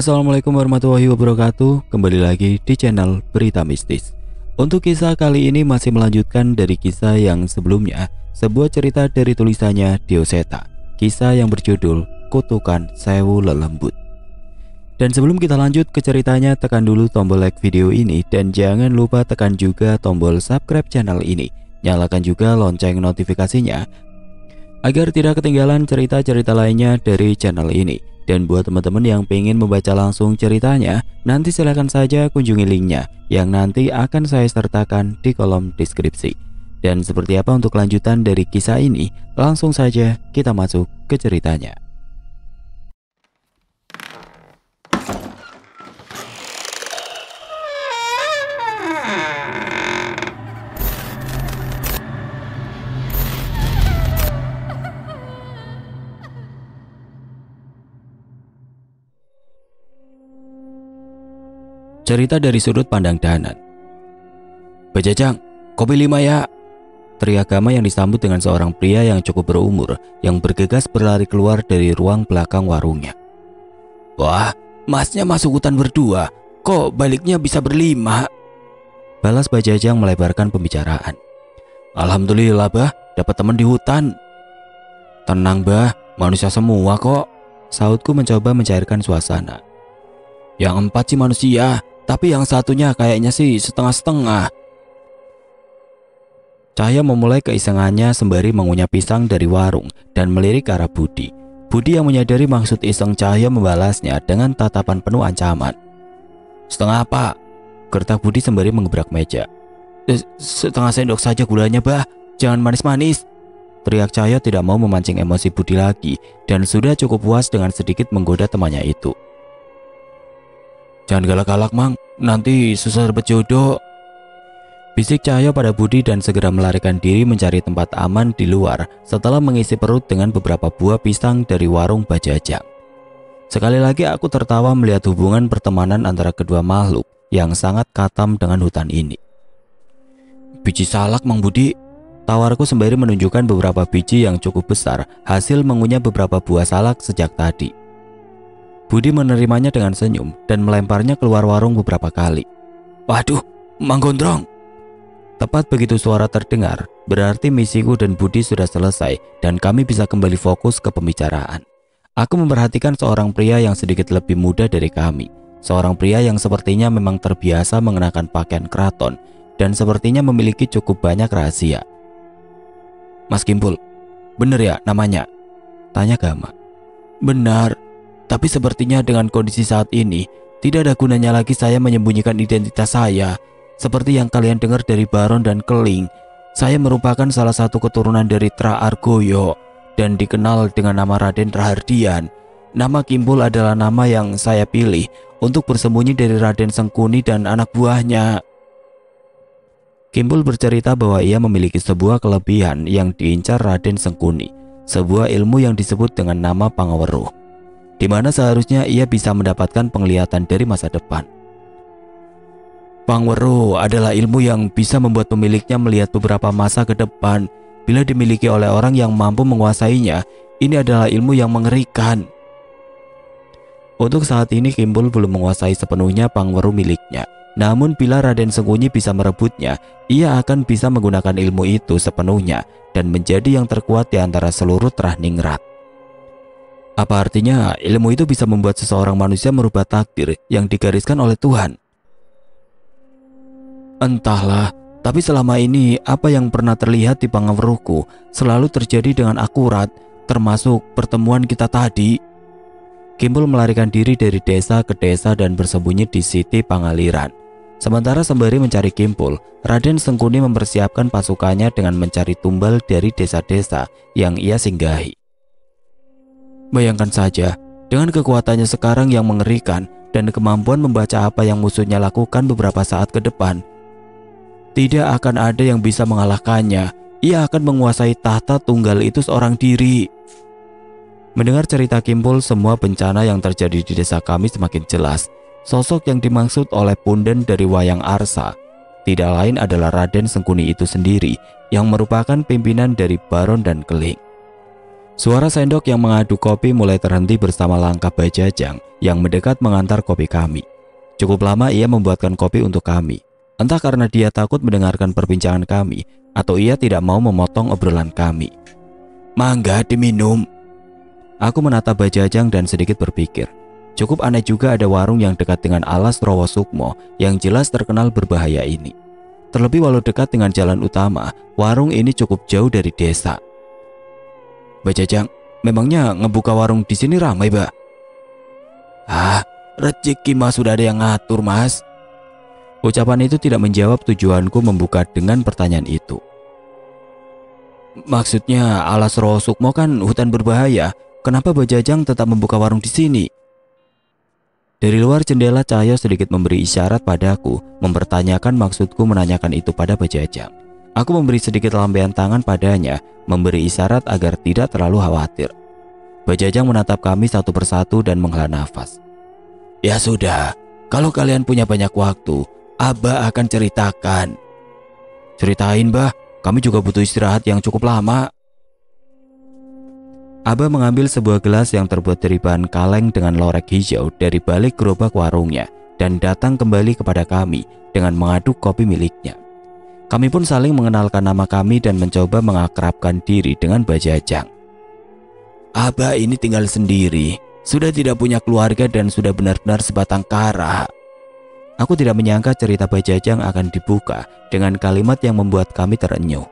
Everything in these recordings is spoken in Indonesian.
Assalamualaikum warahmatullahi wabarakatuh. Kembali lagi di channel Berita Mistis. Untuk kisah kali ini masih melanjutkan dari kisah yang sebelumnya, sebuah cerita dari tulisannya Dioseta. Kisah yang berjudul Kutukan Sewu Lelembut. Dan sebelum kita lanjut ke ceritanya, tekan dulu tombol like video ini dan jangan lupa tekan juga tombol subscribe channel ini. Nyalakan juga lonceng notifikasinya agar tidak ketinggalan cerita-cerita lainnya dari channel ini. Dan buat teman-teman yang pengen membaca langsung ceritanya, nanti silahkan saja kunjungi linknya yang nanti akan saya sertakan di kolom deskripsi. Dan seperti apa untuk lanjutan dari kisah ini, langsung saja kita masuk ke ceritanya. Cerita dari sudut pandang Danan. "Bajajang, kopi 5 ya," teriak Gama yang disambut dengan seorang pria yang cukup berumur yang bergegas berlari keluar dari ruang belakang warungnya. "Wah, masnya masuk hutan berdua, kok baliknya bisa berlima?" balas Bajajang melebarkan pembicaraan. "Alhamdulillah bah, dapat teman di hutan." "Tenang bah, manusia semua kok," sautku mencoba mencairkan suasana. "Yang 4 sih manusia, tapi yang satunya kayaknya sih setengah-setengah." Cahaya memulai keisengannya sembari mengunyah pisang dari warung dan melirik ke arah Budi. Budi yang menyadari maksud iseng Cahaya membalasnya dengan tatapan penuh ancaman. "Setengah apa?" gertak Budi sembari mengebrak meja. Setengah sendok saja gulanya bah, jangan manis-manis," teriak Cahaya tidak mau memancing emosi Budi lagi dan sudah cukup puas dengan sedikit menggoda temannya itu. "Jangan galak-galak mang, nanti susah dapat jodoh," bisik Cahaya pada Budi dan segera melarikan diri mencari tempat aman di luar setelah mengisi perut dengan beberapa buah pisang dari warung Bajajang. Sekali lagi aku tertawa melihat hubungan pertemanan antara kedua makhluk yang sangat katam dengan hutan ini. "Biji salak mang Budi," tawarku sembari menunjukkan beberapa biji yang cukup besar hasil mengunyah beberapa buah salak sejak tadi. Budi menerimanya dengan senyum dan melemparnya keluar warung beberapa kali. "Waduh, Mang Gondrong!" Tepat begitu suara terdengar, berarti misiku dan Budi sudah selesai dan kami bisa kembali fokus ke pembicaraan. Aku memperhatikan seorang pria yang sedikit lebih muda dari kami. Seorang pria yang sepertinya memang terbiasa mengenakan pakaian keraton dan sepertinya memiliki cukup banyak rahasia. "Mas Kimpul, bener ya namanya?" tanya Gama. "Benar. Tapi sepertinya dengan kondisi saat ini, tidak ada gunanya lagi saya menyembunyikan identitas saya. Seperti yang kalian dengar dari Baron dan Keling, saya merupakan salah satu keturunan dari Tra Argoyo dan dikenal dengan nama Raden Rahardian. Nama Kimpul adalah nama yang saya pilih untuk bersembunyi dari Raden Sengkuni dan anak buahnya." Kimpul bercerita bahwa ia memiliki sebuah kelebihan yang diincar Raden Sengkuni, sebuah ilmu yang disebut dengan nama Pangaweruh, di mana seharusnya ia bisa mendapatkan penglihatan dari masa depan. Pangaweruh adalah ilmu yang bisa membuat pemiliknya melihat beberapa masa ke depan. Bila dimiliki oleh orang yang mampu menguasainya, ini adalah ilmu yang mengerikan. Untuk saat ini Kimpul belum menguasai sepenuhnya Pangaweruh miliknya. Namun bila Raden Sengkuni bisa merebutnya, ia akan bisa menggunakan ilmu itu sepenuhnya dan menjadi yang terkuat di antara seluruh Trahningrat. Apa artinya ilmu itu bisa membuat seseorang manusia merubah takdir yang digariskan oleh Tuhan? Entahlah, tapi selama ini apa yang pernah terlihat di Pangaweruhku selalu terjadi dengan akurat, termasuk pertemuan kita tadi. Kimpul melarikan diri dari desa ke desa dan bersembunyi di Siti Pangaliran. Sementara sembari mencari Kimpul, Raden Sengkuni mempersiapkan pasukannya dengan mencari tumbal dari desa-desa yang ia singgahi. Bayangkan saja, dengan kekuatannya sekarang yang mengerikan dan kemampuan membaca apa yang musuhnya lakukan beberapa saat ke depan, tidak akan ada yang bisa mengalahkannya. Ia akan menguasai tahta tunggal itu seorang diri. Mendengar cerita Kimpul, semua bencana yang terjadi di desa kami semakin jelas. Sosok yang dimaksud oleh punden dari Wayang Arsa tidak lain adalah Raden Sengkuni itu sendiri yang merupakan pimpinan dari Baron dan Keling. Suara sendok yang mengaduk kopi mulai terhenti bersama langkah Bajajang yang mendekat mengantar kopi kami. Cukup lama ia membuatkan kopi untuk kami. Entah karena dia takut mendengarkan perbincangan kami atau ia tidak mau memotong obrolan kami. "Mangga diminum." Aku menatap Bajajang dan sedikit berpikir. Cukup aneh juga ada warung yang dekat dengan alas Rowo Sukmo yang jelas terkenal berbahaya ini. Terlebih walau dekat dengan jalan utama, warung ini cukup jauh dari desa. "Bajajang, memangnya ngebuka warung di sini ramai, Mbak?" "Ah, rezeki mah sudah ada yang ngatur, Mas." Ucapan itu tidak menjawab tujuanku membuka dengan pertanyaan itu. "Maksudnya alas Rowo Sukmo kan hutan berbahaya. Kenapa Bajajang tetap membuka warung di sini?" Dari luar jendela Cahyo sedikit memberi isyarat padaku, mempertanyakan maksudku menanyakan itu pada Bajajang. Aku memberi sedikit lambaian tangan padanya, memberi isyarat agar tidak terlalu khawatir. Bajajang menatap kami satu persatu dan menghela nafas. "Ya sudah, kalau kalian punya banyak waktu, Abah akan ceritakan." "Ceritain, Bah, kami juga butuh istirahat yang cukup lama." Abah mengambil sebuah gelas yang terbuat dari bahan kaleng dengan lorek hijau dari balik gerobak warungnya dan datang kembali kepada kami dengan mengaduk kopi miliknya. Kami pun saling mengenalkan nama kami dan mencoba mengakrabkan diri dengan Bajajang. "Abah ini tinggal sendiri, sudah tidak punya keluarga dan sudah benar-benar sebatang kara." Aku tidak menyangka cerita Bajajang akan dibuka dengan kalimat yang membuat kami terenyuh.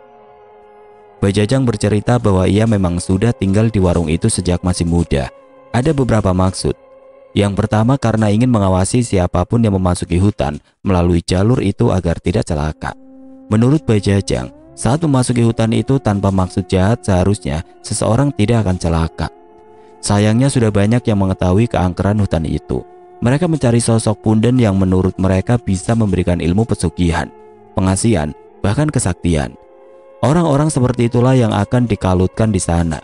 Bajajang bercerita bahwa ia memang sudah tinggal di warung itu sejak masih muda. Ada beberapa maksud. Yang pertama karena ingin mengawasi siapapun yang memasuki hutan melalui jalur itu agar tidak celaka. Menurut Bajajang, saat memasuki hutan itu tanpa maksud jahat seharusnya seseorang tidak akan celaka. Sayangnya sudah banyak yang mengetahui keangkeran hutan itu. Mereka mencari sosok punden yang menurut mereka bisa memberikan ilmu pesugihan, pengasihan, bahkan kesaktian. Orang-orang seperti itulah yang akan dikalutkan di sana.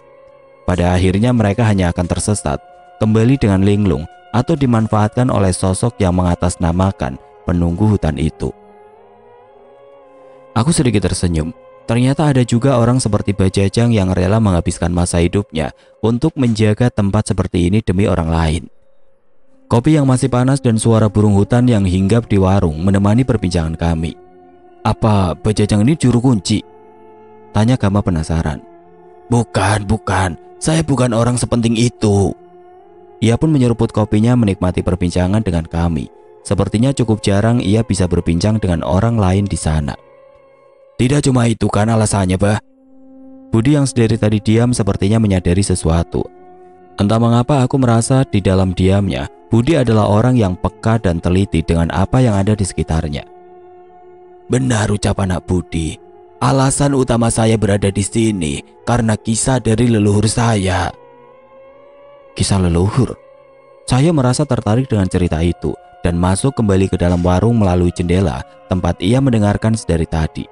Pada akhirnya mereka hanya akan tersesat, kembali dengan linglung, atau dimanfaatkan oleh sosok yang mengatasnamakan penunggu hutan itu. Aku sedikit tersenyum. Ternyata ada juga orang seperti Bajajang yang rela menghabiskan masa hidupnya untuk menjaga tempat seperti ini demi orang lain. Kopi yang masih panas dan suara burung hutan yang hinggap di warung menemani perbincangan kami. "Apa Bajajang ini juru kunci?" tanya Gama penasaran. Bukan, saya bukan orang sepenting itu." Ia pun menyeruput kopinya menikmati perbincangan dengan kami. Sepertinya cukup jarang ia bisa berbincang dengan orang lain di sana. "Tidak cuma itu kan alasannya, Bah." Budi yang sedari tadi diam sepertinya menyadari sesuatu. Entah mengapa aku merasa di dalam diamnya, Budi adalah orang yang peka dan teliti dengan apa yang ada di sekitarnya. "Benar ucapan Nak Budi. Alasan utama saya berada di sini karena kisah dari leluhur saya." "Kisah leluhur?" Saya merasa tertarik dengan cerita itu dan masuk kembali ke dalam warung melalui jendela tempat ia mendengarkan sedari tadi.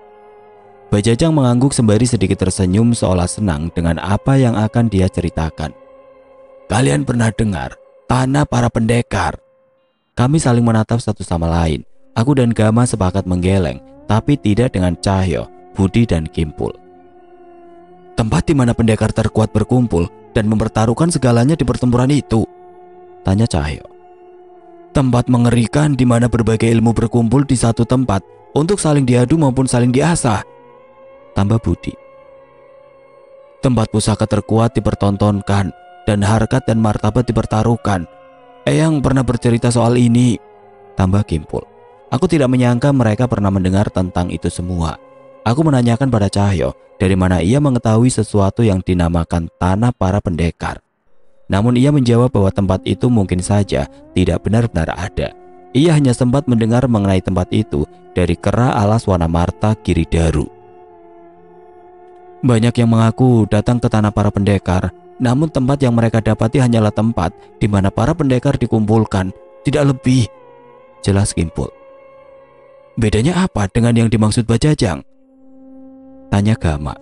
Bajajang mengangguk sembari sedikit tersenyum seolah senang dengan apa yang akan dia ceritakan. "Kalian pernah dengar Tanah Para Pendekar?" Kami saling menatap satu sama lain. Aku dan Gama sepakat menggeleng, tapi tidak dengan Cahyo, Budi dan Kimpul. "Tempat di mana pendekar terkuat berkumpul dan mempertaruhkan segalanya di pertempuran itu?" tanya Cahyo. "Tempat mengerikan di mana berbagai ilmu berkumpul di satu tempat untuk saling diadu maupun saling diasah," tambah Budi. "Tempat pusaka terkuat dipertontonkan dan harkat dan martabat dipertaruhkan. Eyang pernah bercerita soal ini," tambah Kimpul. Aku tidak menyangka mereka pernah mendengar tentang itu semua. Aku menanyakan pada Cahyo dari mana ia mengetahui sesuatu yang dinamakan Tanah Para Pendekar. Namun ia menjawab bahwa tempat itu mungkin saja tidak benar-benar ada. Ia hanya sempat mendengar mengenai tempat itu dari kera alas Wanamarta Giridaru. Banyak yang mengaku datang ke Tanah Para Pendekar, namun tempat yang mereka dapati hanyalah tempat di mana para pendekar dikumpulkan, tidak lebih, jelas Kimpul. "Bedanya apa dengan yang dimaksud Bajajang?" tanya Gama.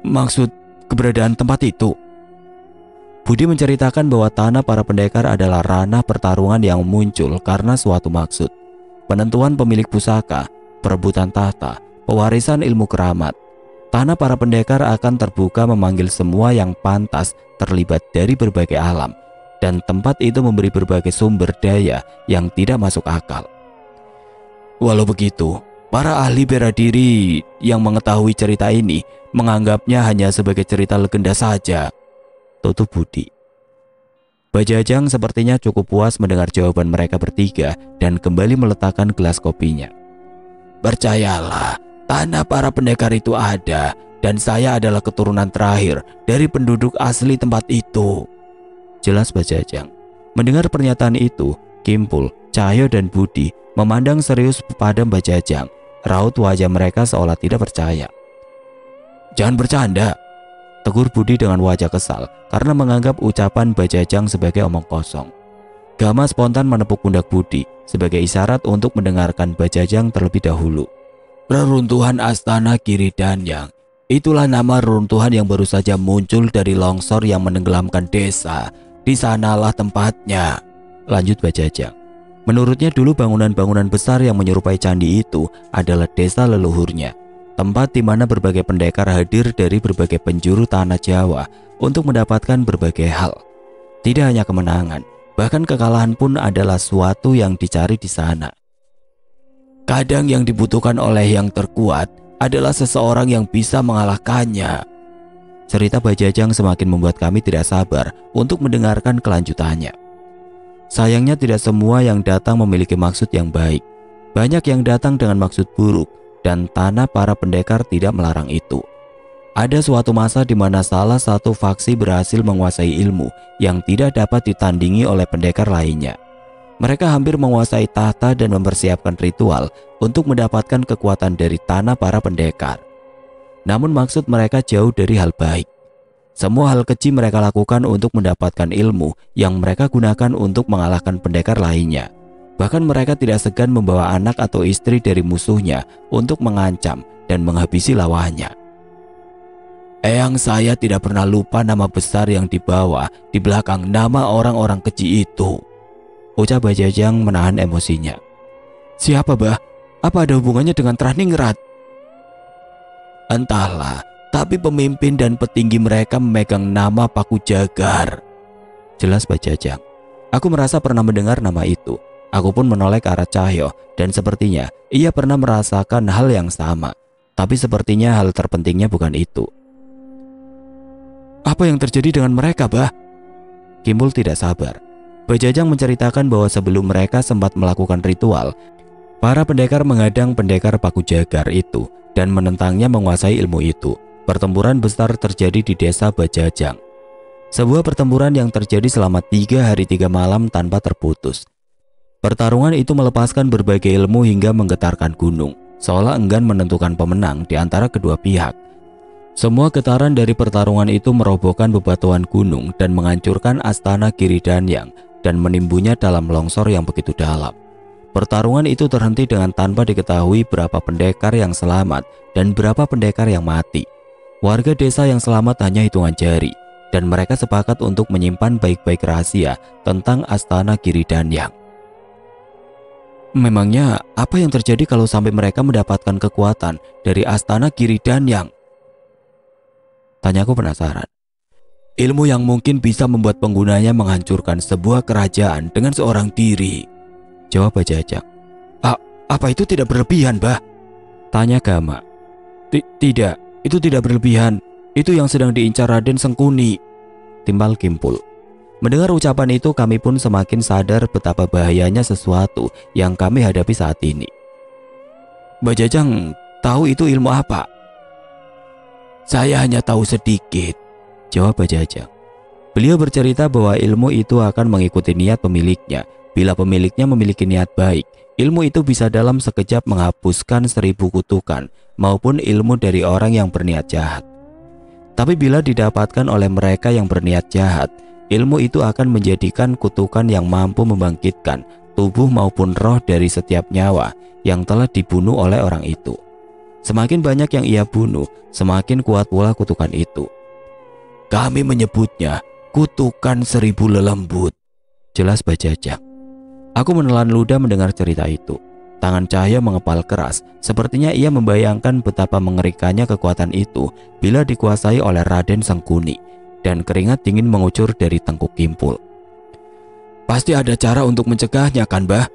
"Maksud keberadaan tempat itu?" Budi menceritakan bahwa Tanah Para Pendekar adalah ranah pertarungan yang muncul karena suatu maksud. Penentuan pemilik pusaka, perebutan tahta, pewarisan ilmu keramat. Tanah para pendekar akan terbuka memanggil semua yang pantas terlibat dari berbagai alam, dan tempat itu memberi berbagai sumber daya yang tidak masuk akal. Walau begitu, para ahli bela diri yang mengetahui cerita ini menganggapnya hanya sebagai cerita legenda saja, tutup Budi. Bajajang sepertinya cukup puas mendengar jawaban mereka bertiga dan kembali meletakkan gelas kopinya. Percayalah, tanah para pendekar itu ada, dan saya adalah keturunan terakhir dari penduduk asli tempat itu, jelas Bajajang. Mendengar pernyataan itu, Kimpul, Cahyo dan Budi memandang serius pada Bajajang. Raut wajah mereka seolah tidak percaya. Jangan bercanda, tegur Budi dengan wajah kesal karena menganggap ucapan Bajajang sebagai omong kosong. Gama spontan menepuk pundak Budi sebagai isyarat untuk mendengarkan Bajajang terlebih dahulu. Reruntuhan Astana Giridanyang, itulah nama reruntuhan yang baru saja muncul dari longsor yang menenggelamkan desa. Di sanalah tempatnya, lanjut Bajajang. Menurutnya dulu bangunan-bangunan besar yang menyerupai candi itu adalah desa leluhurnya, tempat di mana berbagai pendekar hadir dari berbagai penjuru tanah Jawa untuk mendapatkan berbagai hal. Tidak hanya kemenangan, bahkan kekalahan pun adalah suatu yang dicari di sana. Kadang yang dibutuhkan oleh yang terkuat adalah seseorang yang bisa mengalahkannya. Cerita Bajajang semakin membuat kami tidak sabar untuk mendengarkan kelanjutannya. Sayangnya tidak semua yang datang memiliki maksud yang baik. Banyak yang datang dengan maksud buruk, dan tanah para pendekar tidak melarang itu. Ada suatu masa di mana salah satu faksi berhasil menguasai ilmu yang tidak dapat ditandingi oleh pendekar lainnya. Mereka hampir menguasai tahta dan mempersiapkan ritual untuk mendapatkan kekuatan dari tanah para pendekar. Namun maksud mereka jauh dari hal baik. Semua hal keji mereka lakukan untuk mendapatkan ilmu yang mereka gunakan untuk mengalahkan pendekar lainnya. Bahkan mereka tidak segan membawa anak atau istri dari musuhnya untuk mengancam dan menghabisi lawannya. Eyang saya tidak pernah lupa nama besar yang dibawa di belakang nama orang-orang keji itu, ucap Bajajang menahan emosinya. Siapa bah? Apa ada hubungannya dengan Traningrat? Entahlah, tapi pemimpin dan petinggi mereka memegang nama Paku Jagar, jelas Bajajang. Aku merasa pernah mendengar nama itu. Aku pun menoleh ke arah Cahyo dan sepertinya ia pernah merasakan hal yang sama. Tapi sepertinya hal terpentingnya bukan itu. Apa yang terjadi dengan mereka, bah? Kimpul tidak sabar. Bajajang menceritakan bahwa sebelum mereka sempat melakukan ritual, para pendekar menghadang pendekar Paku Jagar itu dan menentangnya menguasai ilmu itu. Pertempuran besar terjadi di desa Bajajang. Sebuah pertempuran yang terjadi selama 3 hari 3 malam tanpa terputus. Pertarungan itu melepaskan berbagai ilmu hingga menggetarkan gunung, seolah enggan menentukan pemenang di antara kedua pihak. Semua getaran dari pertarungan itu merobohkan bebatuan gunung dan menghancurkan Astana Giridanyang dan menimbunya dalam longsor yang begitu dalam. Pertarungan itu terhenti dengan tanpa diketahui berapa pendekar yang selamat dan berapa pendekar yang mati. Warga desa yang selamat hanya hitungan jari, dan mereka sepakat untuk menyimpan baik-baik rahasia tentang Astana Giridanyang. Memangnya apa yang terjadi kalau sampai mereka mendapatkan kekuatan dari Astana Giridanyang? Tanyaku penasaran. Ilmu yang mungkin bisa membuat penggunanya menghancurkan sebuah kerajaan dengan seorang diri, jawab Bajajang. Apa itu tidak berlebihan, bah? Tanya Gama. Tidak, itu tidak berlebihan. Itu yang sedang diincar Raden Sengkuni, timbal Kimpul. Mendengar ucapan itu kami pun semakin sadar betapa bahayanya sesuatu yang kami hadapi saat ini. Bajajang tahu itu ilmu apa? Saya hanya tahu sedikit, jawab Bajajang. Beliau bercerita bahwa ilmu itu akan mengikuti niat pemiliknya. Bila pemiliknya memiliki niat baik, ilmu itu bisa dalam sekejap menghapuskan 1000 kutukan maupun ilmu dari orang yang berniat jahat. Tapi bila didapatkan oleh mereka yang berniat jahat, ilmu itu akan menjadikan kutukan yang mampu membangkitkan tubuh maupun roh dari setiap nyawa yang telah dibunuh oleh orang itu. Semakin banyak yang ia bunuh, semakin kuat pula kutukan itu. Kami menyebutnya kutukan 1000 lelembut, jelas Bajajang. Aku menelan ludah mendengar cerita itu. Tangan Cahyo mengepal keras, sepertinya ia membayangkan betapa mengerikannya kekuatan itu bila dikuasai oleh Raden Sangkuni, dan keringat dingin mengucur dari tengkuk Kimpul. "Pasti ada cara untuk mencegahnya kan, Bah?"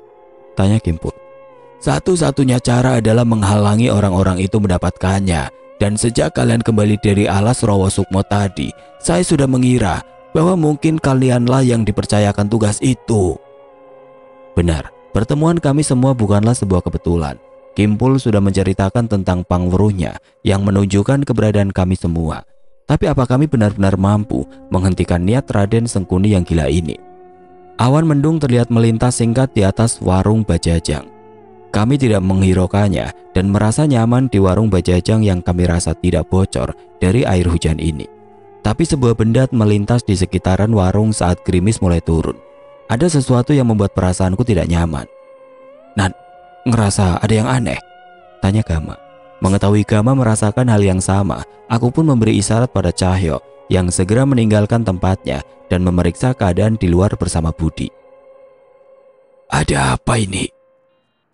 tanya Kimpul. "Satu-satunya cara adalah menghalangi orang-orang itu mendapatkannya. Dan sejak kalian kembali dari alas Rawa Sukmo tadi, saya sudah mengira bahwa mungkin kalianlah yang dipercayakan tugas itu." Benar, pertemuan kami semua bukanlah sebuah kebetulan. Kimpul sudah menceritakan tentang pangweruhnya yang menunjukkan keberadaan kami semua. Tapi apa kami benar-benar mampu menghentikan niat Raden Sangkuni yang gila ini? Awan mendung terlihat melintas singkat di atas warung Bajajang. Kami tidak menghiraukannya dan merasa nyaman di warung Bajajang yang kami rasa tidak bocor dari air hujan ini. Tapi sebuah benda melintas di sekitaran warung saat gerimis mulai turun. Ada sesuatu yang membuat perasaanku tidak nyaman. "Nan, ngerasa ada yang aneh?" tanya Gama. Mengetahui Gama merasakan hal yang sama, aku pun memberi isyarat pada Cahyo yang segera meninggalkan tempatnya dan memeriksa keadaan di luar bersama Budi. "Ada apa ini?"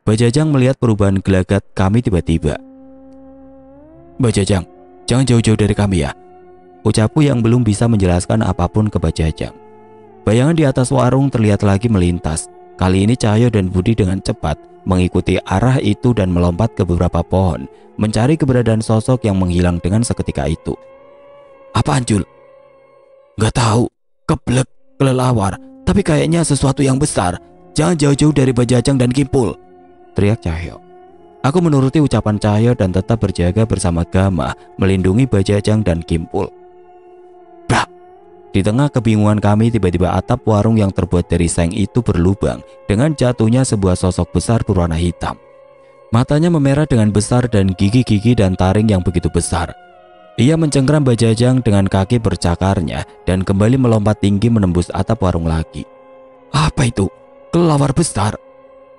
Bajajang melihat perubahan gelagat kami tiba-tiba. "Bajajang, jangan jauh-jauh dari kami ya," ucapku yang belum bisa menjelaskan apapun ke Bajajang. Bayangan di atas warung terlihat lagi melintas. Kali ini Cahyo dan Budi dengan cepat mengikuti arah itu dan melompat ke beberapa pohon, mencari keberadaan sosok yang menghilang dengan seketika itu. "Apaan, Jul?" "Gak tahu, keblek, kelelawar, tapi kayaknya sesuatu yang besar. Jangan jauh-jauh dari Bajajang dan Kimpul," teriak Cahyo. Aku menuruti ucapan Cahyo dan tetap berjaga bersama Gama melindungi Bajajang dan Kimpul. Brak! Di tengah kebingungan kami, tiba-tiba atap warung yang terbuat dari seng itu berlubang dengan jatuhnya sebuah sosok besar berwarna hitam. Matanya memerah dengan besar dan gigi-gigi dan taring yang begitu besar. Ia mencengkram Bajajang dengan kaki bercakarnya dan kembali melompat tinggi menembus atap warung lagi. "Apa itu? Kelelawar besar?"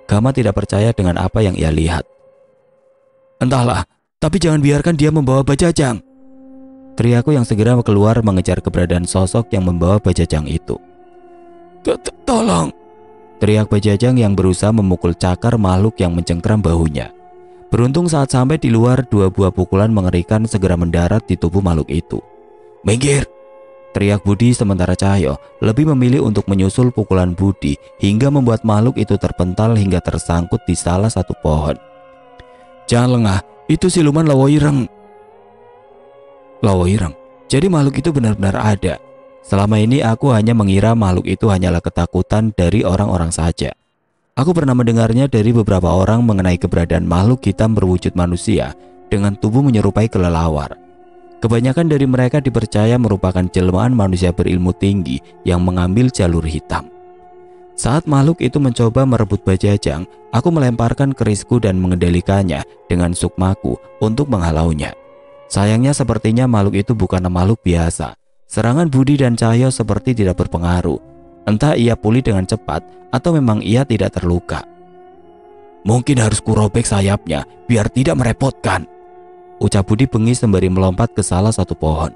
Gama tidak percaya dengan apa yang ia lihat. "Entahlah, tapi jangan biarkan dia membawa Bajajang," teriakku yang segera keluar mengejar keberadaan sosok yang membawa Bajajang itu. "Tolong!" teriak Bajajang yang berusaha memukul cakar makhluk yang mencengkram bahunya. Beruntung saat sampai di luar, dua buah pukulan mengerikan segera mendarat di tubuh makhluk itu. "Minggir!" teriak Budi, sementara Cahyo lebih memilih untuk menyusul pukulan Budi hingga membuat makhluk itu terpental hingga tersangkut di salah satu pohon. "Jangan lengah, itu siluman Lawo Ireng." Lawo Ireng? Jadi makhluk itu benar-benar ada. Selama ini aku hanya mengira makhluk itu hanyalah ketakutan dari orang-orang saja. Aku pernah mendengarnya dari beberapa orang mengenai keberadaan makhluk hitam berwujud manusia dengan tubuh menyerupai kelelawar. Kebanyakan dari mereka dipercaya merupakan jelmaan manusia berilmu tinggi yang mengambil jalur hitam. Saat makhluk itu mencoba merebut Bajajang, aku melemparkan kerisku dan mengendalikannya dengan sukmaku untuk menghalaunya. Sayangnya sepertinya makhluk itu bukanlah makhluk biasa. Serangan Budi dan Cahyo seperti tidak berpengaruh. Entah ia pulih dengan cepat atau memang ia tidak terluka. "Mungkin harus kurobek sayapnya biar tidak merepotkan," ucap Budi bengis sembari melompat ke salah satu pohon.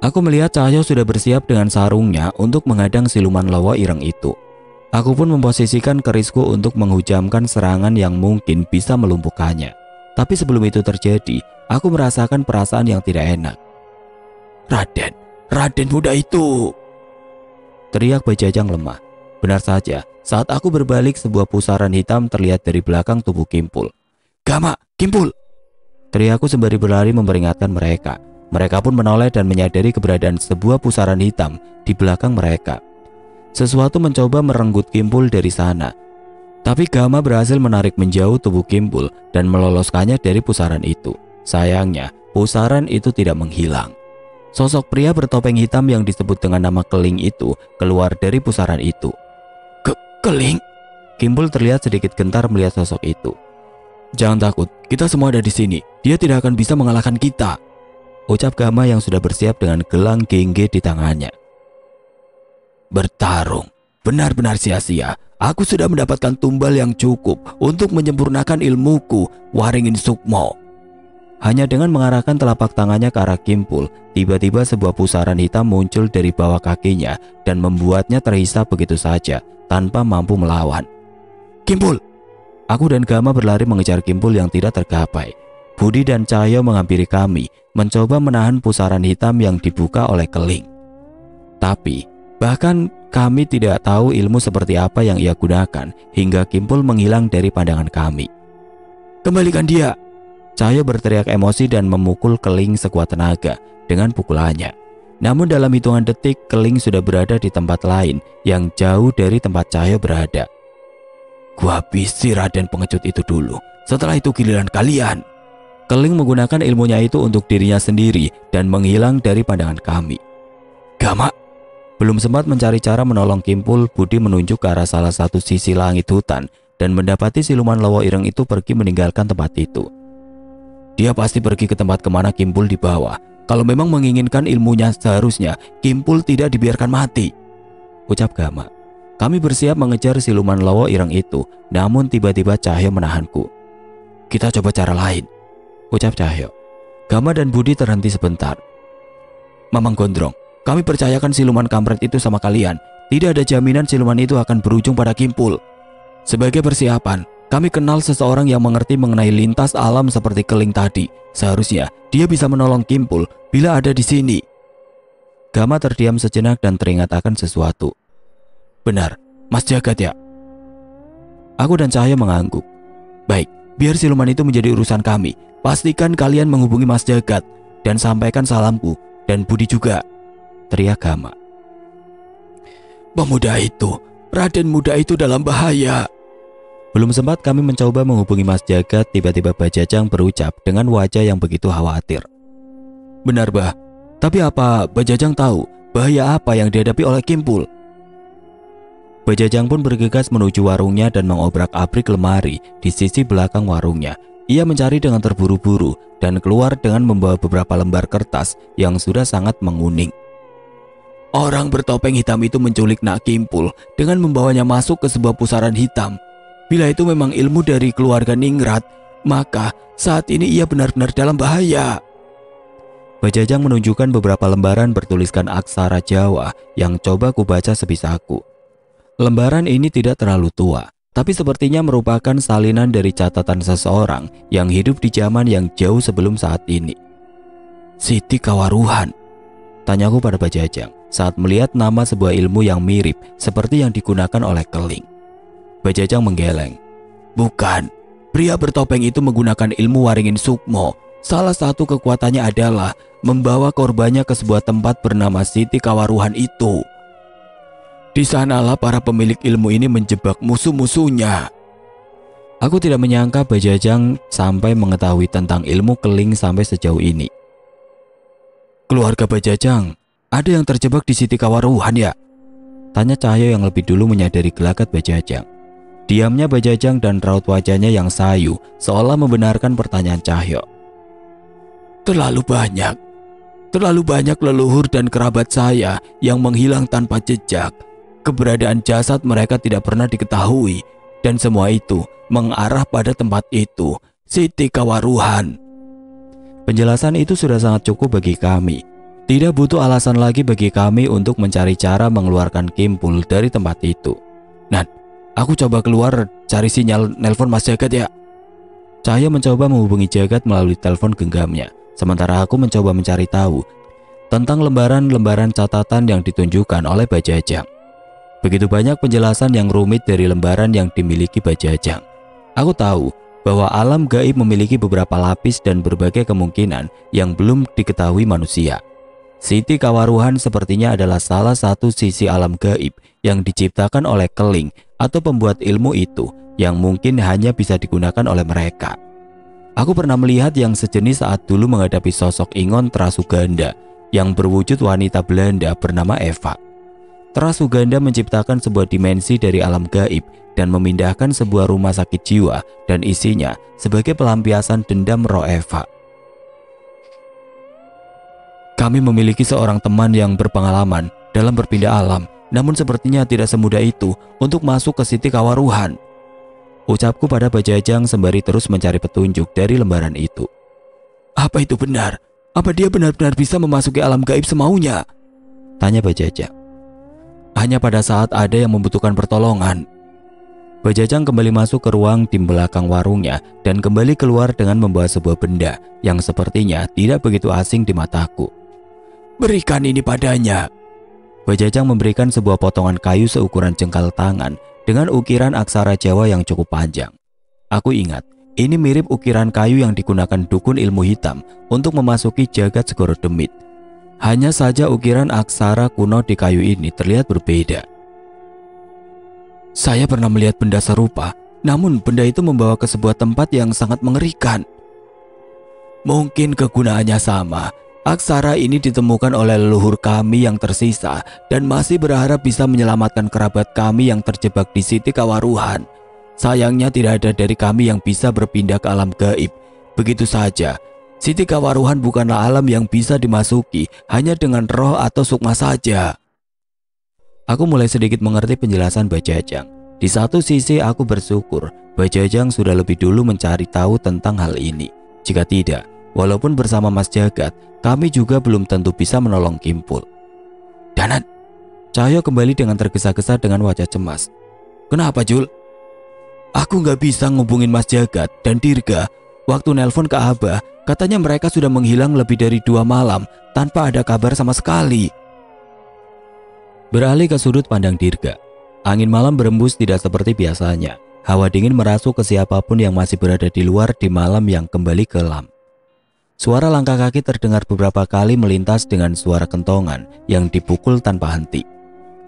Aku melihat Cahyo sudah bersiap dengan sarungnya untuk menghadang siluman Lawo Ireng itu. Aku pun memposisikan kerisku untuk menghujamkan serangan yang mungkin bisa melumpuhkannya. Tapi sebelum itu terjadi, aku merasakan perasaan yang tidak enak. Raden muda itu!" teriak Bajajang lemah. Benar saja, saat aku berbalik, sebuah pusaran hitam terlihat dari belakang tubuh Kimpul. "Gama, Kimpul!" teriakku sembari berlari memperingatkan mereka. Mereka pun menoleh dan menyadari keberadaan sebuah pusaran hitam di belakang mereka. Sesuatu mencoba merenggut Kimpul dari sana. Tapi Gama berhasil menarik menjauh tubuh Kimpul dan meloloskannya dari pusaran itu. Sayangnya, pusaran itu tidak menghilang. Sosok pria bertopeng hitam yang disebut dengan nama Keling itu keluar dari pusaran itu. Keling? Kimpul terlihat sedikit gentar melihat sosok itu. "Jangan takut, kita semua ada di sini. Dia tidak akan bisa mengalahkan kita," ucap Gama yang sudah bersiap dengan gelang Gengge di tangannya. "Bertarung benar-benar sia-sia. Aku sudah mendapatkan tumbal yang cukup untuk menyempurnakan ilmuku, Waringin Sukmo." Hanya dengan mengarahkan telapak tangannya ke arah Kimpul, tiba-tiba sebuah pusaran hitam muncul dari bawah kakinya dan membuatnya terhisap begitu saja tanpa mampu melawan. "Kimpul!" Aku dan Gama berlari mengejar Kimpul yang tidak tergapai. Budi dan Cahyo menghampiri kami, mencoba menahan pusaran hitam yang dibuka oleh Keling. Tapi, bahkan kami tidak tahu ilmu seperti apa yang ia gunakan hingga Kimpul menghilang dari pandangan kami. "Kembalikan dia!" Cahyo berteriak emosi dan memukul Keling sekuat tenaga dengan pukulannya. Namun dalam hitungan detik, Keling sudah berada di tempat lain yang jauh dari tempat Cahyo berada. "Gua habisi Raden pengecut itu dulu, setelah itu giliran kalian." Keling menggunakan ilmunya itu untuk dirinya sendiri dan menghilang dari pandangan kami. "Gama!" Belum sempat mencari cara menolong Kimpul, Budi menunjuk ke arah salah satu sisi langit hutan dan mendapati siluman Lowo Ireng itu pergi meninggalkan tempat itu. "Dia pasti pergi ke tempat kemana Kimpul dibawa. Kalau memang menginginkan ilmunya, seharusnya Kimpul tidak dibiarkan mati," ucap Gama. Kami bersiap mengejar siluman Lowo Ireng itu, namun tiba-tiba Cahyo menahanku. "Kita coba cara lain," ucap Cahyo. Gama dan Budi terhenti sebentar. "Mamang Gondrong, kami percayakan siluman kampret itu sama kalian. Tidak ada jaminan siluman itu akan berujung pada Kimpul. Sebagai persiapan, kami kenal seseorang yang mengerti mengenai lintas alam seperti Keling tadi. Seharusnya dia bisa menolong Kimpul bila ada di sini." Gama terdiam sejenak dan teringat akan sesuatu. "Benar, Mas Jagat ya?" Aku dan Cahyo mengangguk. "Baik, biar siluman itu menjadi urusan kami. Pastikan kalian menghubungi Mas Jagat dan sampaikan salamku, dan Budi juga," teriak Gama. "Pemuda itu, Raden muda itu dalam bahaya." Belum sempat kami mencoba menghubungi Mas Jagat, tiba-tiba Bajajang berucap dengan wajah yang begitu khawatir. "Benar, Bah. Tapi apa Bajajang tahu bahaya apa yang dihadapi oleh Kimpul?" Bajajang pun bergegas menuju warungnya dan mengobrak-abrik lemari di sisi belakang warungnya. Ia mencari dengan terburu-buru dan keluar dengan membawa beberapa lembar kertas yang sudah sangat menguning. "Orang bertopeng hitam itu menculik Nak Kimpul dengan membawanya masuk ke sebuah pusaran hitam. Bila itu memang ilmu dari keluarga Ningrat, maka saat ini ia benar-benar dalam bahaya." Bajajang menunjukkan beberapa lembaran bertuliskan aksara Jawa yang coba kubaca sebisaku. Lembaran ini tidak terlalu tua, tapi sepertinya merupakan salinan dari catatan seseorang yang hidup di zaman yang jauh sebelum saat ini. "Siti Kawaruhan?" tanyaku pada Bajajang saat melihat nama sebuah ilmu yang mirip seperti yang digunakan oleh Keling. Bajajang menggeleng. "Bukan, pria bertopeng itu menggunakan ilmu Waringin Sukmo. Salah satu kekuatannya adalah membawa korbannya ke sebuah tempat bernama Siti Kawaruhan itu. Di sanalah para pemilik ilmu ini menjebak musuh-musuhnya." Aku tidak menyangka Bajajang sampai mengetahui tentang ilmu Keling sampai sejauh ini. "Keluarga Bajajang, ada yang terjebak di Siti Kawaruhan ya?" tanya Cahyo yang lebih dulu menyadari gelagat Bajajang. Diamnya Bajajang dan raut wajahnya yang sayu seolah membenarkan pertanyaan Cahyo. Terlalu banyak leluhur dan kerabat saya yang menghilang tanpa jejak. Keberadaan jasad mereka tidak pernah diketahui, dan semua itu mengarah pada tempat itu, Siti Kawaruhan." Penjelasan itu sudah sangat cukup bagi kami. Tidak butuh alasan lagi bagi kami untuk mencari cara mengeluarkan Kimpul dari tempat itu. "Nan, aku coba keluar cari sinyal nelpon Mas Jagat ya." Cahyo mencoba menghubungi Jagat melalui telepon genggamnya, sementara aku mencoba mencari tahu tentang lembaran-lembaran catatan yang ditunjukkan oleh Bajajang. Begitu banyak penjelasan yang rumit dari lembaran yang dimiliki Bajajang. Aku tahu bahwa alam gaib memiliki beberapa lapis dan berbagai kemungkinan yang belum diketahui manusia. Siti Kawaruhan sepertinya adalah salah satu sisi alam gaib yang diciptakan oleh Keling atau pembuat ilmu itu yang mungkin hanya bisa digunakan oleh mereka. Aku pernah melihat yang sejenis saat dulu menghadapi sosok Ingon Trasuganda yang berwujud wanita Belanda bernama Eva. Trasuganda menciptakan sebuah dimensi dari alam gaib dan memindahkan sebuah rumah sakit jiwa dan isinya sebagai pelampiasan dendam roh Eva. "Kami memiliki seorang teman yang berpengalaman dalam berpindah alam, namun sepertinya tidak semudah itu untuk masuk ke Siti Kawaruhan," ucapku pada Bajajang sembari terus mencari petunjuk dari lembaran itu. "Apa itu benar? Apa dia benar-benar bisa memasuki alam gaib semaunya?" tanya Bajajang. "Hanya pada saat ada yang membutuhkan pertolongan." Bajajang kembali masuk ke ruang di belakang warungnya dan kembali keluar dengan membawa sebuah benda yang sepertinya tidak begitu asing di mataku. "Berikan ini padanya." Bajajang memberikan sebuah potongan kayu seukuran jengkal tangan dengan ukiran aksara Jawa yang cukup panjang. Aku ingat, ini mirip ukiran kayu yang digunakan dukun ilmu hitam untuk memasuki jagat Segoro Demit. Hanya saja ukiran aksara kuno di kayu ini terlihat berbeda. "Saya pernah melihat benda serupa, namun benda itu membawa ke sebuah tempat yang sangat mengerikan." "Mungkin kegunaannya sama. Aksara ini ditemukan oleh leluhur kami yang tersisa dan masih berharap bisa menyelamatkan kerabat kami yang terjebak di Siti Kawaruhan. Sayangnya tidak ada dari kami yang bisa berpindah ke alam gaib. Begitu saja. Siti Kawaruhan bukanlah alam yang bisa dimasuki hanya dengan roh atau sukma saja." Aku mulai sedikit mengerti penjelasan Bajajang. Di satu sisi aku bersyukur Bajajang sudah lebih dulu mencari tahu tentang hal ini. Jika tidak, walaupun bersama Mas Jagat, kami juga belum tentu bisa menolong Kimpul. "Danat," Cahyo kembali dengan tergesa-gesa dengan wajah cemas. "Kenapa, Jul?" "Aku nggak bisa ngubungin Mas Jagat dan Dirga. Waktu nelpon ke Abah, katanya mereka sudah menghilang lebih dari 2 malam tanpa ada kabar sama sekali." Beralih ke sudut pandang Dirga. Angin malam berembus tidak seperti biasanya. Hawa dingin merasuk ke siapapun yang masih berada di luar di malam yang kembali kelam. Suara langkah kaki terdengar beberapa kali melintas dengan suara kentongan yang dipukul tanpa henti.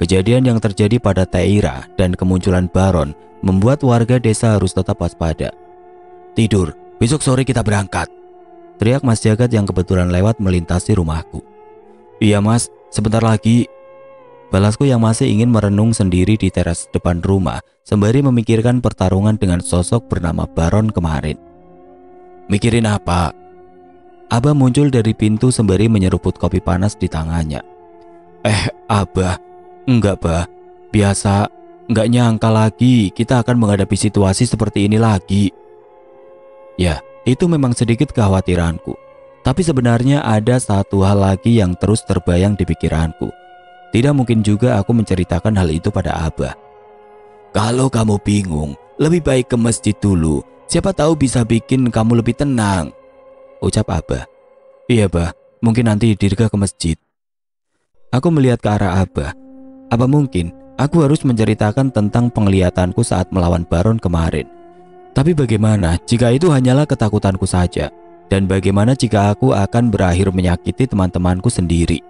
Kejadian yang terjadi pada Teira dan kemunculan Baron membuat warga desa harus tetap waspada. "Tidur, besok sore kita berangkat," teriak Mas Jagat yang kebetulan lewat melintasi rumahku. "Iya Mas, sebentar lagi," balasku yang masih ingin merenung sendiri di teras depan rumah sembari memikirkan pertarungan dengan sosok bernama Baron kemarin. "Mikirin apa?" Abah muncul dari pintu sembari menyeruput kopi panas di tangannya. Abah, enggak Bah, biasa, enggak nyangka lagi kita akan menghadapi situasi seperti ini lagi." Ya, itu memang sedikit kekhawatiranku. Tapi sebenarnya ada satu hal lagi yang terus terbayang di pikiranku. Tidak mungkin juga aku menceritakan hal itu pada Abah. "Kalau kamu bingung, lebih baik ke masjid dulu. Siapa tahu bisa bikin kamu lebih tenang," ucap Abah. "Iya Bah, mungkin nanti Dirga ke masjid." Aku melihat ke arah Abah. Apa mungkin aku harus menceritakan tentang penglihatanku saat melawan Baron kemarin? Tapi bagaimana jika itu hanyalah ketakutanku saja? Dan bagaimana jika aku akan berakhir menyakiti teman-temanku sendiri?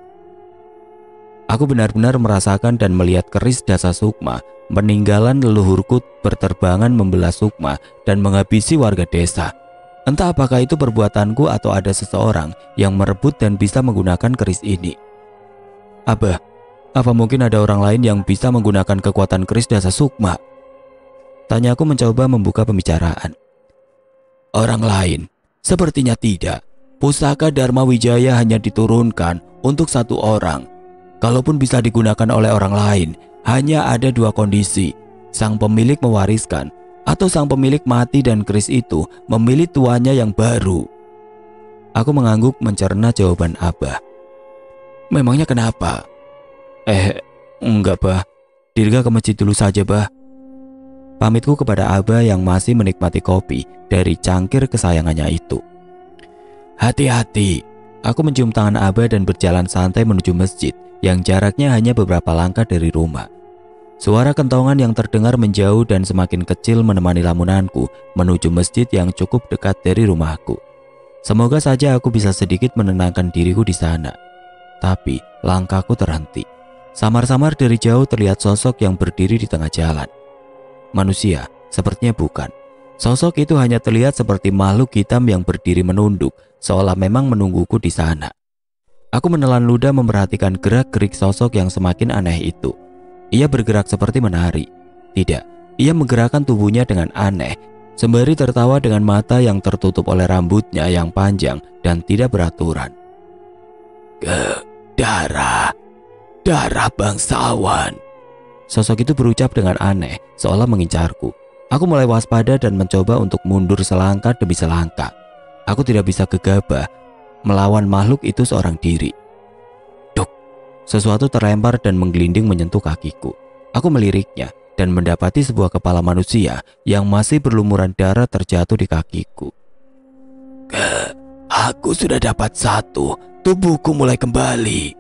Aku benar-benar merasakan dan melihat keris Dasa Sukma, peninggalan leluhurku berterbangan membelah Sukma dan menghabisi warga desa. Entah apakah itu perbuatanku atau ada seseorang yang merebut dan bisa menggunakan keris ini. "Abah, apa mungkin ada orang lain yang bisa menggunakan kekuatan keris Dasa Sukma?" Tanyaku mencoba membuka pembicaraan. "Orang lain? Sepertinya tidak. Pusaka Dharma Wijaya hanya diturunkan untuk satu orang. Kalaupun bisa digunakan oleh orang lain, hanya ada 2 kondisi. Sang pemilik mewariskan, atau sang pemilik mati dan keris itu memilih tuannya yang baru." Aku mengangguk mencerna jawaban Abah. "Memangnya kenapa?" Enggak Bah, Dirga ke masjid dulu saja Bah." Pamitku kepada Abah yang masih menikmati kopi dari cangkir kesayangannya itu. "Hati-hati." Aku mencium tangan Abah dan berjalan santai menuju masjid yang jaraknya hanya beberapa langkah dari rumah. Suara kentongan yang terdengar menjauh dan semakin kecil menemani lamunanku menuju masjid yang cukup dekat dari rumahku. Semoga saja aku bisa sedikit menenangkan diriku di sana. Tapi langkahku terhenti. Samar-samar dari jauh terlihat sosok yang berdiri di tengah jalan. Manusia? Sepertinya bukan. Sosok itu hanya terlihat seperti makhluk hitam yang berdiri menunduk, seolah memang menungguku di sana. Aku menelan ludah memperhatikan gerak-gerik sosok yang semakin aneh itu. Ia bergerak seperti menari. Tidak, ia menggerakkan tubuhnya dengan aneh, sembari tertawa dengan mata yang tertutup oleh rambutnya yang panjang dan tidak beraturan. Darah bangsawan." Sosok itu berucap dengan aneh, seolah mengincarku. Aku mulai waspada dan mencoba untuk mundur selangkah demi selangkah. Aku tidak bisa gegabah melawan makhluk itu seorang diri. Duk, sesuatu terlempar dan menggelinding menyentuh kakiku. Aku meliriknya. dan mendapati sebuah kepala manusia yang masih berlumuran darah terjatuh di kakiku. Aku sudah dapat satu, tubuhku mulai kembali.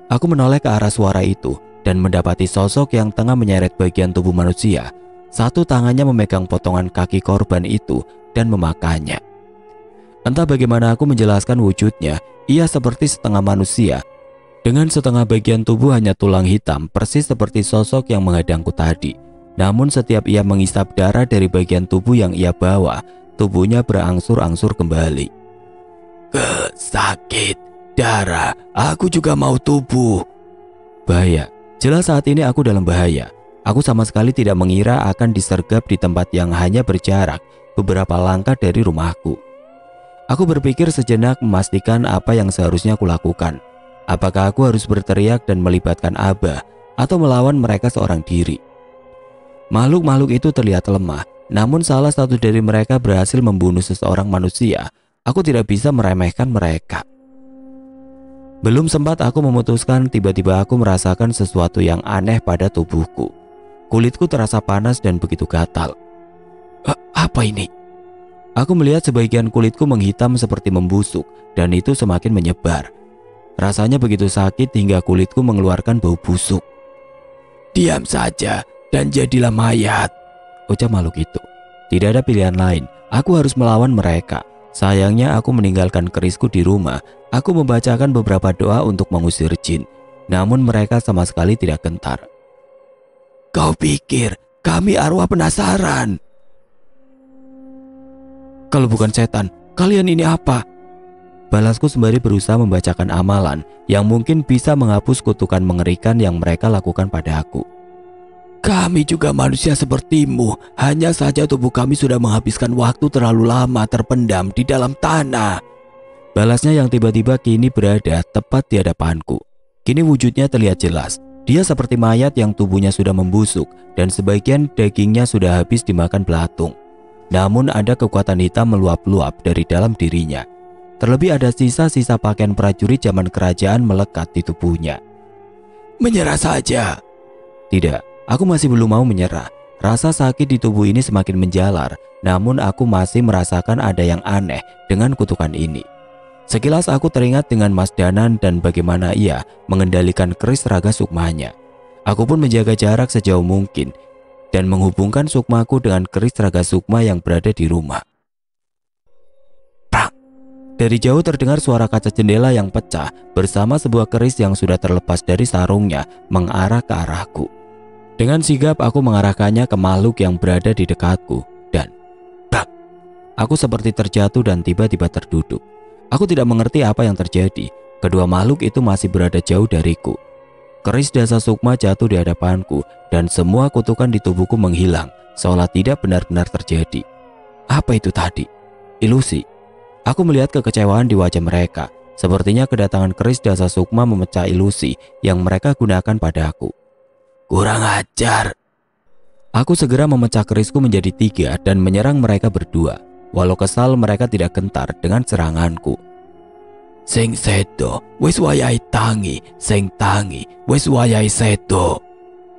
Aku menoleh ke arah suara itu dan mendapati sosok yang tengah menyeret bagian tubuh manusia. Satu tangannya memegang potongan kaki korban itu dan memakannya. Entah bagaimana aku menjelaskan wujudnya, ia seperti setengah manusia. Dengan setengah bagian tubuh hanya tulang hitam, persis seperti sosok yang menghadangku tadi. Namun setiap ia mengisap darah dari bagian tubuh yang ia bawa, tubuhnya berangsur-angsur kembali. Sakit, darah, aku juga mau tubuh. Bahaya, jelas saat ini aku dalam bahaya. Aku sama sekali tidak mengira akan disergap di tempat yang hanya berjarak beberapa langkah dari rumahku. Aku berpikir sejenak memastikan apa yang seharusnya kulakukan. Apakah aku harus berteriak dan melibatkan Abah atau melawan mereka seorang diri? Makhluk-makhluk itu terlihat lemah, namun salah satu dari mereka berhasil membunuh seseorang manusia. Aku tidak bisa meremehkan mereka. Belum sempat aku memutuskan, tiba-tiba aku merasakan sesuatu yang aneh pada tubuhku. Kulitku terasa panas dan begitu gatal. Apa ini? Aku melihat sebagian kulitku menghitam seperti membusuk dan itu semakin menyebar. Rasanya begitu sakit hingga kulitku mengeluarkan bau busuk. Diam saja dan jadilah mayat, ucap makhluk itu. Tidak ada pilihan lain, aku harus melawan mereka. Sayangnya aku meninggalkan kerisku di rumah. Aku membacakan beberapa doa untuk mengusir jin, namun mereka sama sekali tidak gentar. Kau pikir kami arwah penasaran? Kalau bukan setan, kalian ini apa? Balasku sembari berusaha membacakan amalan yang mungkin bisa menghapus kutukan mengerikan yang mereka lakukan pada aku. Kami juga manusia sepertimu, hanya saja tubuh kami sudah menghabiskan waktu terlalu lama terpendam di dalam tanah. Balasnya yang tiba-tiba kini berada tepat di hadapanku. Kini wujudnya terlihat jelas. Dia seperti mayat yang tubuhnya sudah membusuk dan sebagian dagingnya sudah habis dimakan belatung. Namun ada kekuatan hitam meluap-luap dari dalam dirinya. Terlebih ada sisa-sisa pakaian prajurit zaman kerajaan melekat di tubuhnya. Menyerah saja. Tidak, aku masih belum mau menyerah. Rasa sakit di tubuh ini semakin menjalar, namun aku masih merasakan ada yang aneh dengan kutukan ini. Sekilas aku teringat dengan Mas Danan dan bagaimana ia mengendalikan keris raga sukmanya. Aku pun menjaga jarak sejauh mungkin dan menghubungkan sukmaku dengan keris raga sukma yang berada di rumah. Prang! Dari jauh terdengar suara kaca jendela yang pecah bersama sebuah keris yang sudah terlepas dari sarungnya mengarah ke arahku. Dengan sigap aku mengarahkannya ke makhluk yang berada di dekatku dan prang! Aku seperti terjatuh dan tiba-tiba terduduk. Aku tidak mengerti apa yang terjadi. Kedua makhluk itu masih berada jauh dariku. Keris dasa sukma jatuh di hadapanku dan semua kutukan di tubuhku menghilang seolah tidak benar-benar terjadi. Apa itu tadi? Ilusi. Aku melihat kekecewaan di wajah mereka. Sepertinya kedatangan keris dasa sukma memecah ilusi yang mereka gunakan padaku. Kurang ajar. Aku segera memecah kerisku menjadi 3 dan menyerang mereka berdua. Walau kesal mereka tidak gentar dengan seranganku. Sing sedo, wis wayahe tangi, sing tangi, wis wayahe sedo.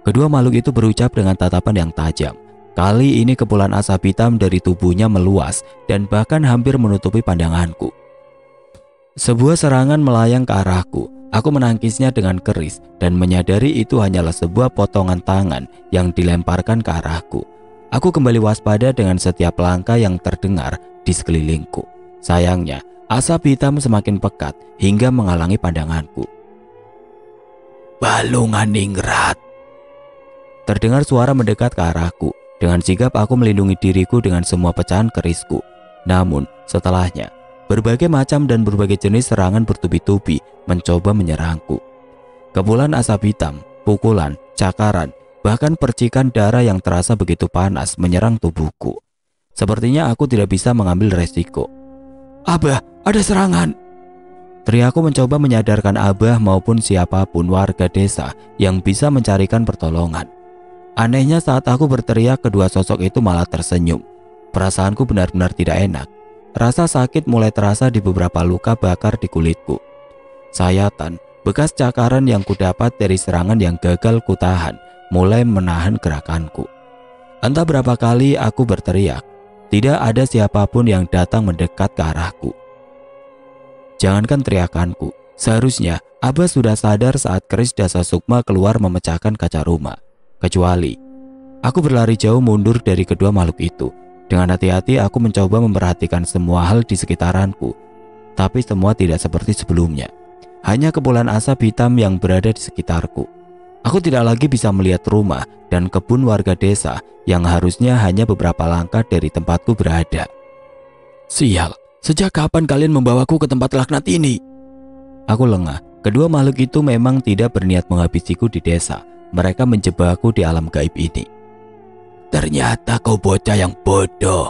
Kedua makhluk itu berucap dengan tatapan yang tajam. Kali ini kepulan asap hitam dari tubuhnya meluas dan bahkan hampir menutupi pandanganku. Sebuah serangan melayang ke arahku. Aku menangkisnya dengan keris dan menyadari itu hanyalah sebuah potongan tangan yang dilemparkan ke arahku. Aku kembali waspada dengan setiap langkah yang terdengar di sekelilingku. Sayangnya, asap hitam semakin pekat hingga menghalangi pandanganku. Balungan ningrat. Terdengar suara mendekat ke arahku. Dengan sigap aku melindungi diriku dengan semua pecahan kerisku. Namun, setelahnya, berbagai macam dan berbagai jenis serangan bertubi-tubi mencoba menyerangku. Kepulan asap hitam, pukulan, cakaran, bahkan percikan darah yang terasa begitu panas menyerang tubuhku. Sepertinya aku tidak bisa mengambil resiko. Abah, ada serangan! Teriakku mencoba menyadarkan Abah maupun siapapun warga desa yang bisa mencarikan pertolongan. Anehnya saat aku berteriak, kedua sosok itu malah tersenyum. Perasaanku benar-benar tidak enak. Rasa sakit mulai terasa di beberapa luka bakar di kulitku. Sayatan, bekas cakaran yang kudapat dari serangan yang gagal kutahan, mulai menahan gerakanku. Entah berapa kali aku berteriak, tidak ada siapapun yang datang mendekat ke arahku. Jangankan teriakanku, seharusnya Abah sudah sadar saat keris Dasa Sukma keluar memecahkan kaca rumah. Kecuali, aku berlari jauh mundur dari kedua makhluk itu. Dengan hati-hati aku mencoba memperhatikan semua hal di sekitaranku. Tapi semua tidak seperti sebelumnya. Hanya kepulan asap hitam yang berada di sekitarku. Aku tidak lagi bisa melihat rumah dan kebun warga desa yang harusnya hanya beberapa langkah dari tempatku berada. Sial, sejak kapan kalian membawaku ke tempat laknat ini? Aku lengah. Kedua makhluk itu memang tidak berniat menghabisiku di desa. Mereka menjebakku di alam gaib ini. Ternyata kau bocah yang bodoh.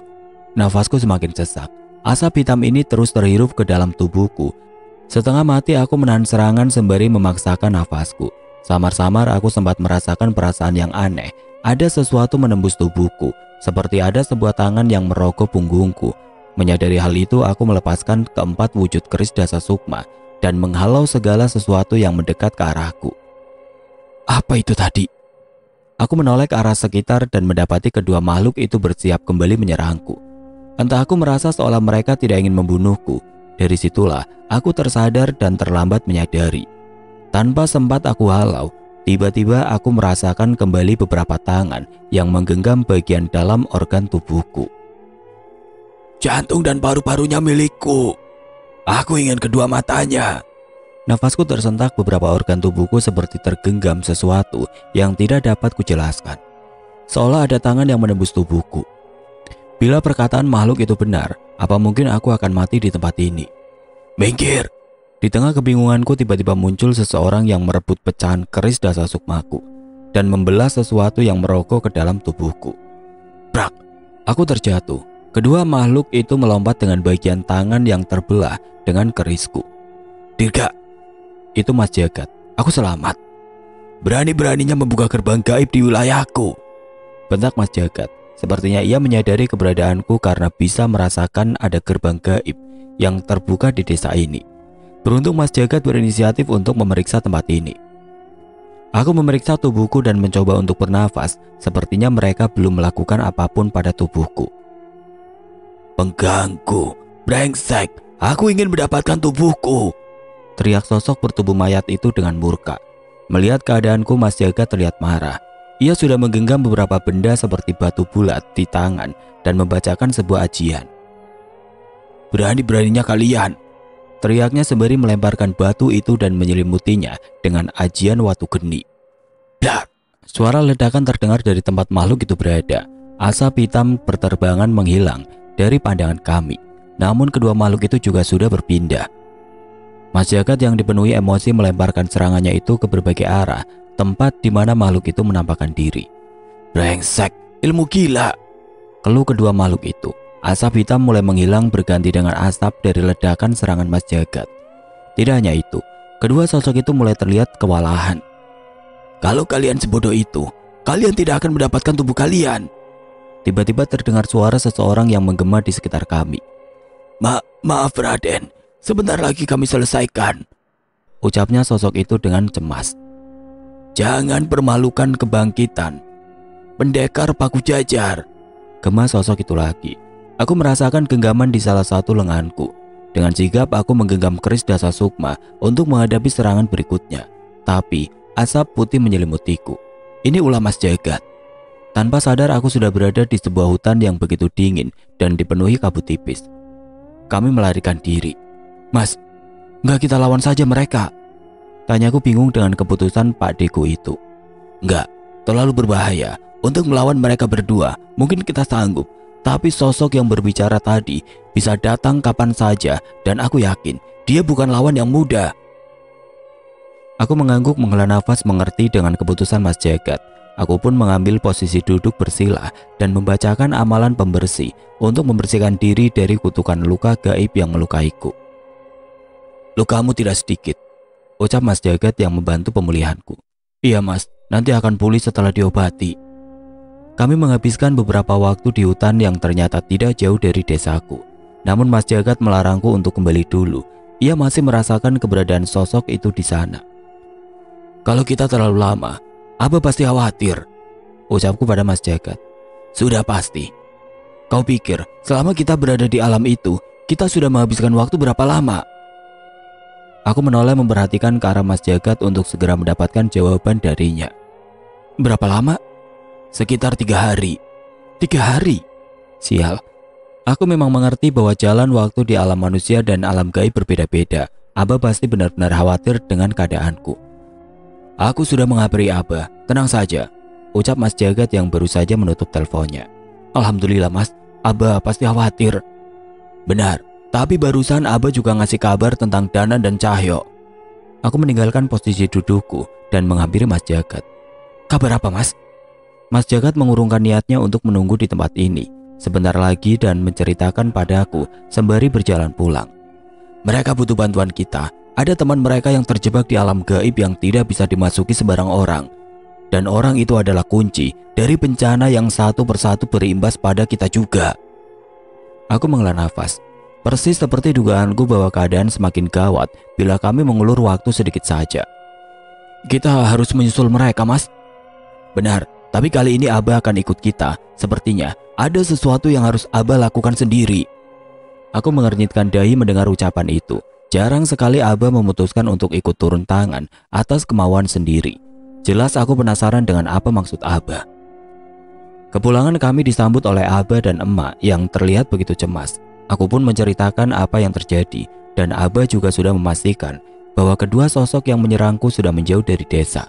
Nafasku semakin sesak. Asap hitam ini terus terhirup ke dalam tubuhku. Setengah mati aku menahan serangan sembari memaksakan nafasku. Samar-samar aku sempat merasakan perasaan yang aneh. Ada sesuatu menembus tubuhku, seperti ada sebuah tangan yang merogoh punggungku. Menyadari hal itu, aku melepaskan keempat wujud keris Dasa Sukma dan menghalau segala sesuatu yang mendekat ke arahku. Apa itu tadi? Aku menoleh ke arah sekitar dan mendapati kedua makhluk itu bersiap kembali menyerangku. Entah aku merasa seolah mereka tidak ingin membunuhku. Dari situlah aku tersadar dan terlambat menyadari. Tanpa sempat aku halau, tiba-tiba aku merasakan kembali beberapa tangan yang menggenggam bagian dalam organ tubuhku. Jantung dan paru-parunya milikku. Aku ingin kedua matanya. Nafasku tersentak, beberapa organ tubuhku seperti tergenggam sesuatu yang tidak dapat kujelaskan. Seolah ada tangan yang menembus tubuhku. Bila perkataan makhluk itu benar, apa mungkin aku akan mati di tempat ini? Minggir! Di tengah kebingunganku tiba-tiba muncul seseorang yang merebut pecahan keris Dasa Sukmaku dan membelah sesuatu yang merogoh ke dalam tubuhku. Brak! Aku terjatuh. Kedua makhluk itu melompat dengan bagian tangan yang terbelah dengan kerisku. Dirga! Itu Mas Jagat. Aku selamat. Berani-beraninya membuka gerbang gaib di wilayahku. Bentak Mas Jagat. Sepertinya ia menyadari keberadaanku karena bisa merasakan ada gerbang gaib yang terbuka di desa ini. Beruntung Mas Jagat berinisiatif untuk memeriksa tempat ini. Aku memeriksa tubuhku dan mencoba untuk bernafas. Sepertinya mereka belum melakukan apapun pada tubuhku. Pengganggu, brengsek, aku ingin mendapatkan tubuhku. Teriak sosok bertubuh mayat itu dengan murka. Melihat keadaanku, Mas Jagat terlihat marah. Ia sudah menggenggam beberapa benda seperti batu bulat di tangan dan membacakan sebuah ajian. Berani-beraninya kalian, teriaknya sembari melemparkan batu itu dan menyelimutinya dengan ajian watu geni. Blar! Suara ledakan terdengar dari tempat makhluk itu berada. Asap hitam berterbangan menghilang dari pandangan kami. Namun kedua makhluk itu juga sudah berpindah. Mas Jagat yang dipenuhi emosi melemparkan serangannya itu ke berbagai arah, tempat di mana makhluk itu menampakkan diri. Brengsek, ilmu gila! Keluh kedua makhluk itu. Asap hitam mulai menghilang berganti dengan asap dari ledakan serangan Mas Jagat. Tidak hanya itu, kedua sosok itu mulai terlihat kewalahan. Kalau kalian sebodoh itu, kalian tidak akan mendapatkan tubuh kalian. Tiba-tiba terdengar suara seseorang yang menggema di sekitar kami. Maaf Raden, sebentar lagi kami selesaikan, ucapnya sosok itu dengan cemas. Jangan permalukan kebangkitan pendekar Paku Jajar, gema sosok itu lagi. Aku merasakan genggaman di salah satu lenganku. Dengan sigap aku menggenggam keris Dasa Sukma untuk menghadapi serangan berikutnya. Tapi asap putih menyelimutiku. Ini ulah Mas Jagat. Tanpa sadar aku sudah berada di sebuah hutan yang begitu dingin dan dipenuhi kabut tipis. Kami melarikan diri. Mas, nggak kita lawan saja mereka? Tanyaku bingung dengan keputusan Pak Deku itu. Nggak, terlalu berbahaya. Untuk melawan mereka berdua, mungkin kita sanggup. Tapi sosok yang berbicara tadi bisa datang kapan saja dan aku yakin dia bukan lawan yang mudah. Aku mengangguk menghela nafas mengerti dengan keputusan Mas Jagat. Aku pun mengambil posisi duduk bersila dan membacakan amalan pembersih untuk membersihkan diri dari kutukan luka gaib yang melukaiku. Lukamu tidak sedikit, ucap Mas Jagat yang membantu pemulihanku. Iya Mas, nanti akan pulih setelah diobati. Kami menghabiskan beberapa waktu di hutan yang ternyata tidak jauh dari desaku. Namun Mas Jagat melarangku untuk kembali dulu. Ia masih merasakan keberadaan sosok itu di sana. Kalau kita terlalu lama, Abah pasti khawatir, ucapku pada Mas Jagat. Sudah pasti. Kau pikir selama kita berada di alam itu, kita sudah menghabiskan waktu berapa lama? Aku menoleh memperhatikan ke arah Mas Jagat untuk segera mendapatkan jawaban darinya. Berapa lama? Sekitar 3 hari. 3 hari? Sial. Aku memang mengerti bahwa jalan waktu di alam manusia dan alam gaib berbeda-beda. Abah pasti benar-benar khawatir dengan keadaanku. Aku sudah mengabari Abah, tenang saja, ucap Mas Jagat yang baru saja menutup teleponnya. Alhamdulillah Mas, Abah pasti khawatir. Benar, tapi barusan Abah juga ngasih kabar tentang Danan dan Cahyo. Aku meninggalkan posisi dudukku dan menghampiri Mas Jagat. Kabar apa Mas? Mas Jagat mengurungkan niatnya untuk menunggu di tempat ini sebentar lagi dan menceritakan padaku sembari berjalan pulang. Mereka butuh bantuan kita. Ada teman mereka yang terjebak di alam gaib yang tidak bisa dimasuki sembarang orang. Dan orang itu adalah kunci dari bencana yang satu persatu berimbas pada kita juga. Aku menghela nafas. Persis seperti dugaanku bahwa keadaan semakin gawat bila kami mengulur waktu sedikit saja. Kita harus menyusul mereka Mas. Benar, tapi kali ini Abah akan ikut kita. Sepertinya ada sesuatu yang harus Abah lakukan sendiri. Aku mengernyitkan dahi mendengar ucapan itu. Jarang sekali Abah memutuskan untuk ikut turun tangan atas kemauan sendiri. Jelas aku penasaran dengan apa maksud Abah. Kepulangan kami disambut oleh Abah dan emak yang terlihat begitu cemas. Aku pun menceritakan apa yang terjadi dan Abah juga sudah memastikan bahwa kedua sosok yang menyerangku sudah menjauh dari desa.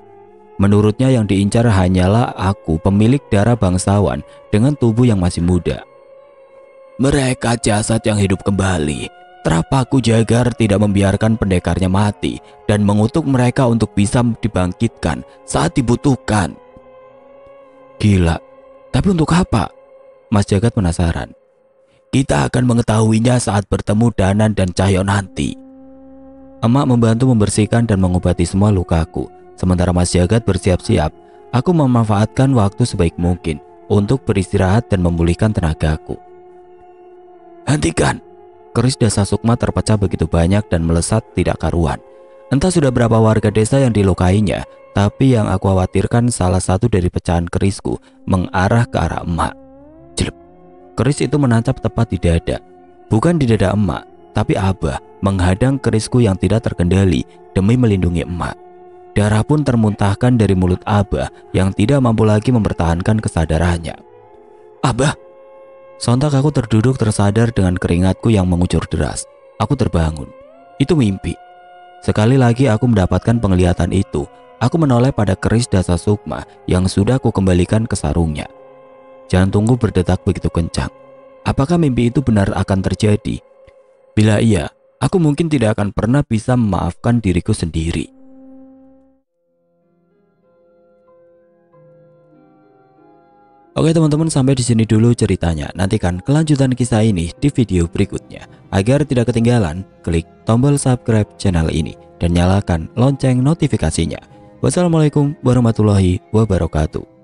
Menurutnya yang diincar hanyalah aku, pemilik darah bangsawan dengan tubuh yang masih muda. Mereka jasad yang hidup kembali. Terapaku Jagar tidak membiarkan pendekarnya mati dan mengutuk mereka untuk bisa dibangkitkan saat dibutuhkan. Gila, tapi untuk apa? Mas Jagat penasaran. Kita akan mengetahuinya saat bertemu Danan dan Cahyo nanti. Emak membantu membersihkan dan mengobati semua lukaku. Sementara Mas Jagat bersiap-siap, aku memanfaatkan waktu sebaik mungkin untuk beristirahat dan memulihkan tenagaku. Hentikan! Keris Dasa Sukma terpecah begitu banyak dan melesat tidak karuan. Entah sudah berapa warga desa yang dilukainya, tapi yang aku khawatirkan salah satu dari pecahan kerisku mengarah ke arah emak. Jelep. Keris itu menancap tepat di dada. Bukan di dada emak, tapi Abah menghadang kerisku yang tidak terkendali demi melindungi emak. Darah pun termuntahkan dari mulut Abah yang tidak mampu lagi mempertahankan kesadarannya. Abah! Sontak aku terduduk tersadar dengan keringatku yang mengucur deras. Aku terbangun. Itu mimpi. Sekali lagi aku mendapatkan penglihatan itu. Aku menoleh pada keris Dasa Sukma yang sudah aku kembalikan ke sarungnya. Jantungku berdetak begitu kencang. Apakah mimpi itu benar akan terjadi? Bila iya, aku mungkin tidak akan pernah bisa memaafkan diriku sendiri. Oke teman-teman, sampai di sini dulu ceritanya. Nantikan kelanjutan kisah ini di video berikutnya. Agar tidak ketinggalan, klik tombol subscribe channel ini dan nyalakan lonceng notifikasinya. Wassalamualaikum warahmatullahi wabarakatuh.